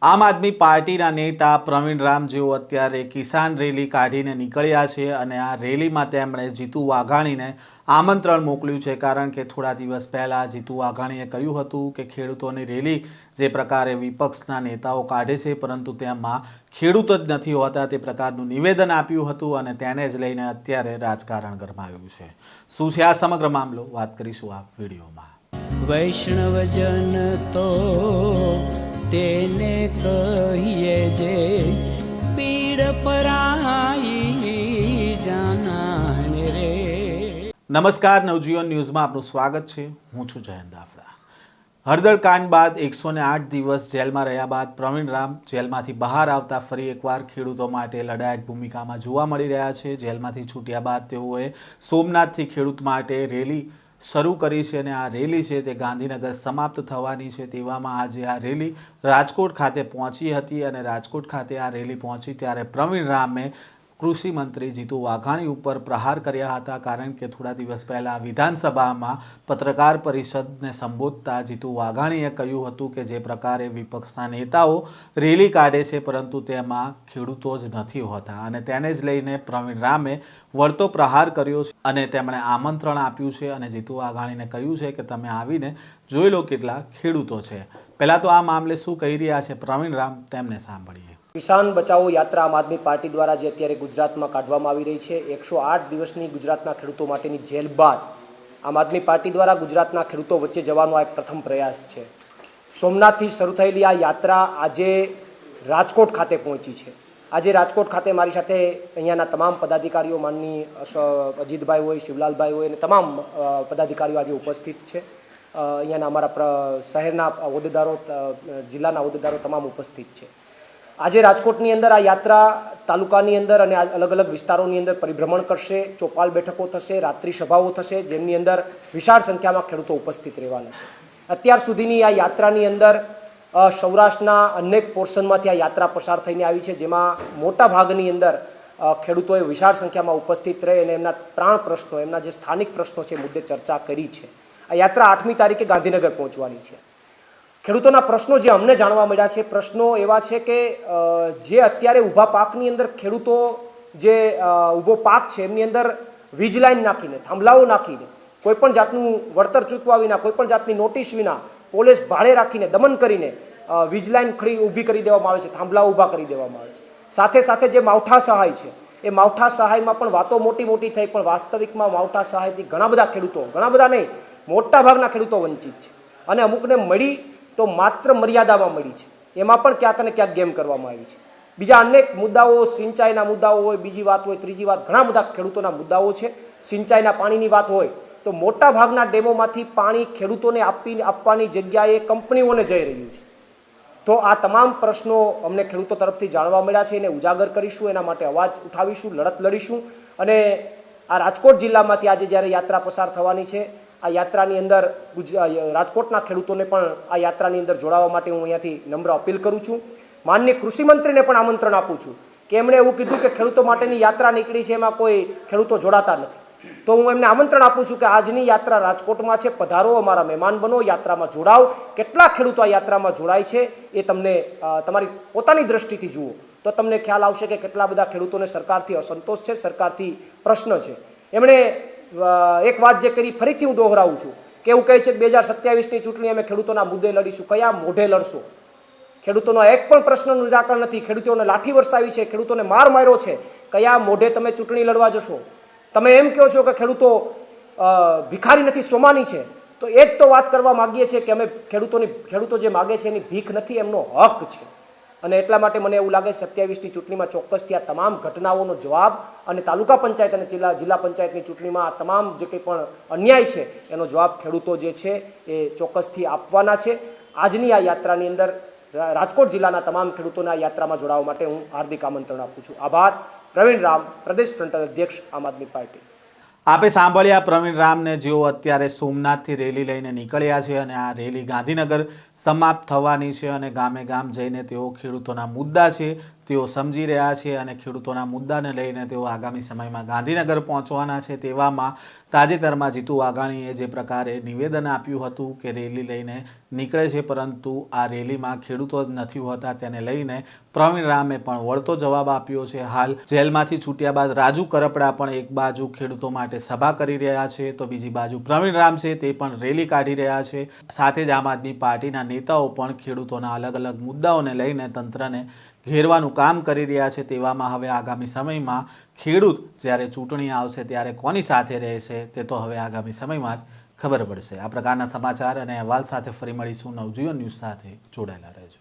આમ આદમી પાર્ટીના નેતા પ્રવીણ રામ જેઓ અત્યારે કિસાન રેલી કાઢીને નીકળ્યા છે અને આ રેલીમાં તેમણે જીતુ વાઘાણીને આમંત્રણ મોકલ્યું છે, કારણ કે થોડા દિવસ પહેલાં જીતુ વાઘાણીએ કહ્યું હતું કે ખેડૂતોની રેલી જે પ્રકારે વિપક્ષના નેતાઓ કાઢે છે પરંતુ તેમાં ખેડૂતો જ નથી હોતા તે પ્રકારનું નિવેદન આપ્યું હતું અને તેને જ લઈને અત્યારે રાજકારણ ગરમાયું છે। શું છે આ સમગ્ર મામલો, વાત કરીશું આ વિડીયોમાં। વૈષ્ણવજન તો તેને કહીએ જે પીડ પરાઈ જાનાને રે। નમસ્કાર, નવજીવન ન્યૂઝમાં આપનું સ્વાગત છે। હું છું જયંત દાફડા। હળદર કાંડ બાદ 108 દિવસ જેલમાં રહ્યા બાદ પ્રવીણ રામ જેલમાંથી બહાર આવતા ફરી એકવાર ખેડૂતો માટે લડાયક ભૂમિકામાં જોવા મળી રહ્યા છે। જેલમાંથી છૂટ્યા બાદ તેઓએ સોમનાથથી ખેડૂત માટે રેલી શરૂ કરી છે અને આ રેલી છે તે ગાંધીનગર સમાપ્ત થવાની છે। તેવામાં આજે આ રેલી રાજકોટ ખાતે પહોંચી હતી અને રાજકોટ ખાતે આ રેલી પહોંચી ત્યારે પ્રવીણ રામે કૃષિ મંત્રી જીતુ વાઘાણી ઉપર પ્રહાર કર્યા હતા, કારણ કે થોડા દિવસ પહેલાં વિધાનસભામાં પત્રકાર પરિષદને સંબોધતા જીતુ વાઘાણીએ કહ્યું હતું કે જે પ્રકારે વિપક્ષના નેતાઓ રેલી કાઢે છે પરંતુ તેમાં ખેડૂતો જ નથી હોતા અને તેને જ લઈને પ્રવીણ રામે વળતો પ્રહાર કર્યો છે અને તેમણે આમંત્રણ આપ્યું છે અને જીતુ વાઘાણીને કહ્યું છે કે તમે આવીને જોઈ લો કેટલા ખેડૂતો છે। પહેલાં તો આ મામલે શું કહી રહ્યા છે પ્રવીણ રામ, તેમને સાંભળીએ। કિસાન બચાવો યાત્રા આમ આદમી પાર્ટી દ્વારા જે અત્યારે ગુજરાતમાં કાઢવામાં આવી રહી છે, 108 દિવસની ગુજરાતના ખેડૂતો માટેની જેલ બાદ આમ આદમી પાર્ટી દ્વારા ગુજરાતના ખેડૂતો વચ્ચે જવાનો આ એક પ્રથમ પ્રયાસ છે। સોમનાથથી શરૂ થયેલી આ યાત્રા આજે રાજકોટ ખાતે પહોંચી છે। આજે રાજકોટ ખાતે મારી સાથે અહીંયાના તમામ પદાધિકારીઓ, માનની અજીતભાઈ હોય, શિવલાલભાઈ હોય અને તમામ પદાધિકારીઓ આજે ઉપસ્થિત છે। અહીંયાના અમારા શહેરના હોદ્દેદારો, જિલ્લાના હોદ્દેદારો તમામ ઉપસ્થિત છે। આજે રાજકોટની અંદર આ યાત્રા તાલુકાની અંદર અને અલગ અલગ વિસ્તારોની અંદર પરિભ્રમણ કરશે, ચોપાલ બેઠકો થશે, રાત્રિ સભાઓ થશે, જેમની અંદર વિશાળ સંખ્યામાં ખેડૂતો ઉપસ્થિત રહેવાના છે। અત્યાર સુધીની આ યાત્રાની અંદર સૌરાષ્ટ્રના અનેક પોર્શનમાંથી આ યાત્રા પસાર થઈને આવી છે, જેમાં મોટા ભાગની અંદર ખેડૂતોએ વિશાળ સંખ્યામાં ઉપસ્થિત રહી અને એમના પ્રાણ પ્રશ્નો, એમના જે સ્થાનિક પ્રશ્નો છે મુદ્દે ચર્ચા કરી છે। આ યાત્રા 8મી તારીખે ગાંધીનગર પહોંચવાની છે। ખેડૂતોના પ્રશ્નો જે અમને જાણવા મળ્યા છે, પ્રશ્નો એવા છે કે જે અત્યારે ઊભા પાકની અંદર ખેડૂતો જે ઊભો પાક છે એમની અંદર વીજ લાઈન નાખીને, થાંભલાઓ નાખીને, કોઈપણ જાતનું વળતર ચૂકવા વિના, કોઈપણ જાતની નોટિસ વિના, પોલીસ ભાડે રાખીને, દમન કરીને વીજ લાઈન ઊભી કરી દેવામાં આવે છે, થાંભલાઓ ઊભા કરી દેવામાં આવે છે। સાથે સાથે જે માવઠા સહાય છે એ માવઠા સહાયમાં પણ વાતો મોટી મોટી થઈ, પણ વાસ્તવિકમાં માવઠા સહાયથી ઘણા બધા ખેડૂતો, ઘણા બધા નહીં, મોટા ભાગના ખેડૂતો વંચિત છે અને અમુકને મળી તો માત્ર મર્યાદામાં મળી છે, એમાં પણ ક્યાંક ને ક્યાંક ગેમ કરવામાં આવી છે। બીજા અનેક મુદ્દાઓ, સિંચાઈના મુદ્દાઓ હોય, બીજી વાત હોય, ત્રીજી વાત, ઘણા બધા ખેડૂતોના મુદ્દાઓ છે। સિંચાઈના પાણીની વાત હોય તો મોટા ભાગના ડેમોમાંથી પાણી ખેડૂતોને આપવાની જગ્યાએ કંપનીઓને જઈ રહ્યું છે। તો આ તમામ પ્રશ્નો અમને ખેડૂતો તરફથી જાણવા મળ્યા છે, એને ઉજાગર કરીશું, એના માટે અવાજ ઉઠાવીશું, લડત લડીશું અને આ રાજકોટ જિલ્લામાંથી આજે જ્યારે યાત્રા પસાર થવાની છે, આ યાત્રાની અંદર રાજકોટના ખેડૂતોને પણ આ યાત્રાની અંદર જોડાવા માટે હું અહીંયાથી નમ્ર અપીલ કરું છું। માનનીય કૃષિ મંત્રીને પણ આમંત્રણ આપું છું કે એમણે એવું કીધું કે ખેડૂતો માટેની યાત્રા નીકળી છે, એમાં કોઈ ખેડૂતો જોડાતા નથી, તો હું એમને આમંત્રણ આપું છું કે આજની યાત્રા રાજકોટમાં છે, પધારો, અમારા મહેમાન બનો, યાત્રામાં જોડાઓ। કેટલા ખેડૂતો આ યાત્રામાં જોડાય છે એ તમને તમારી પોતાની દ્રષ્ટિથી જુઓ તો તમને ખ્યાલ આવશે કે કેટલા બધા ખેડૂતોને સરકારથી અસંતોષ છે, સરકારથી પ્રશ્ન છે। એમણે એક વાત જે કરી, ફરીથી હું દોહરાવું છું કે એવું કહે છે કે 2027ની ચૂંટણી અમે ખેડૂતોના મુદ્દે લડીશું। કયા મોઢે લડશો? ખેડૂતોનો એક પણ પ્રશ્નનું નિરાકરણ નથી, ખેડૂતોને લાઠી વરસાવી છે, ખેડૂતોને માર માર્યો છે, કયા મોઢે તમે ચૂંટણી લડવા જશો? તમે એમ કહો છો કે ખેડૂતો ભિખારી નથી, સ્વમાની છે, તો એ જ તો વાત કરવા માગીએ છીએ કે અમે ખેડૂતો જે માગે છે એની ભીખ નથી, એમનો હક છે। અને એટલા માટે મને એવું લાગે છે 27ની ચૂંટણીમાં ચોક્કસથી આ તમામ ઘટનાઓનો જવાબ અને તાલુકા પંચાયત અને જિલ્લા પંચાયતની ચૂંટણીમાં આ તમામ જે કંઈ પણ અન્યાય છે એનો જવાબ ખેડૂતો જે છે એ ચોક્કસથી આપવાના છે। આજની આ યાત્રાની અંદર રાજકોટ જિલ્લાના તમામ ખેડૂતોને આ યાત્રામાં જોડાવા માટે હું હાર્દિક આમંત્રણ આપું છું। આભાર। પ્રવીણ રામ, પ્રદેશ ફ્રન્ટ અધ્યક્ષ, આમ આદમી પાર્ટી। આપે સાંભળ્યા પ્રવીણ રામને, જેઓ અત્યારે સોમનાથથી રેલી લઈને નીકળ્યા છે અને આ રેલી ગાંધીનગર સમાપ્ત થવાની છે અને ગામે ગામ જઈને તેઓ ખેડૂતોના મુદ્દા છે તેઓ સમજી રહ્યા છે અને ખેડૂતોના મુદ્દાને લઈને તેઓ આગામી સમયમાં ગાંધીનગર પહોંચવાના છે। તેવામાં તાજેતરમાં જીતુ વાઘાણીએ જે પ્રકારે નિવેદન આપ્યું હતું કે રેલી લઈને નીકળે છે, પરંતુ આ રેલીમાં ખેડૂતો જ નથી હોતા, તેને લઈને પ્રવીણ રામે પણ વળતો જવાબ આપ્યો છે. હાલ જેલમાંથી છૂટ્યા બાદ રાજુ કરપડા પણ એક બાજુ ખેડૂતો માટે સભા કરી રહ્યા છે, તો બીજી બાજુ પ્રવીણ રામ છે તે પણ રેલી કાઢી રહ્યા છે. સાથે જ આમ આદમી પાર્ટીના નેતાઓ પણ ખેડૂતોના અલગ અલગ મુદ્દાઓને લઈને તંત્રને ઘેરવાનું કામ કરી રહ્યા છે. તેવામાં હવે આગામી સમયમાં ખેડૂત જ્યારે ચૂંટણી આવશે ત્યારે કોની સાથે રહેશે તે તો હવે આગામી સમયમાં જ ખબર પડશે. આ પ્રકારના સમાચાર અને અહેવાલ સાથે ફરી મળીશું. નવજીવન ન્યૂઝ સાથે જોડાયેલા રહેજો.